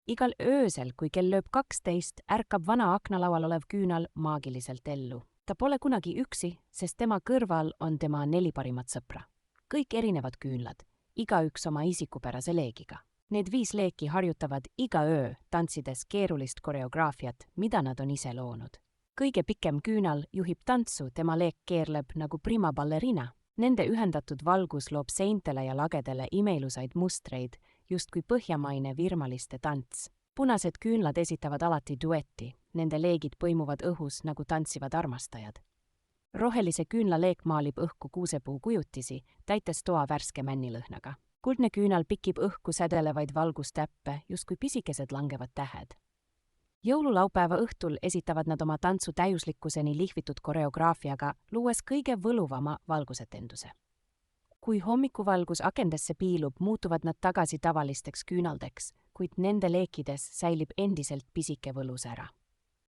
Igal öösel, kui kell lööb 12, ärkab vana aknalaual olev küünal maagiliselt ellu. Ta pole kunagi üksi, sest tema kõrval on tema 4 parimat sõpra. Kõik erinevad küünlad, igaüks oma isikupärase leegiga. Need 5 leeki harjutavad iga öö, tantsides keerulist koreograafiat, mida nad on ise loonud. Kõige pikem küünal juhib tantsu, tema leek keerleb nagu prima ballerina. Nende ühendatud valgus loob seintele ja lagedele imeilusaid mustreid, justkui põhjamaine virmaliste tants. Punased küünlad esitavad alati duetti, nende leegid põimuvad õhus nagu tantsivad armastajad. Rohelise küünlaleek maalib õhku kuusepuu kujutisi, täites toa värske männilõhnaga. Kuldne küünal pikib õhku sädelevaid valgustäppe, justkui pisikesed langevad tähed. Jõululaupäeva õhtul esitavad nad oma tantsu täiuslikkuseni lihvitud koreograafiaga, luues kõige võluvama valgusetenduse. Kui hommikuvalgus akendesse piilub, muutuvad nad tagasi tavalisteks küünaldeks, kuid nende leekides säilib endiselt pisike võlusära.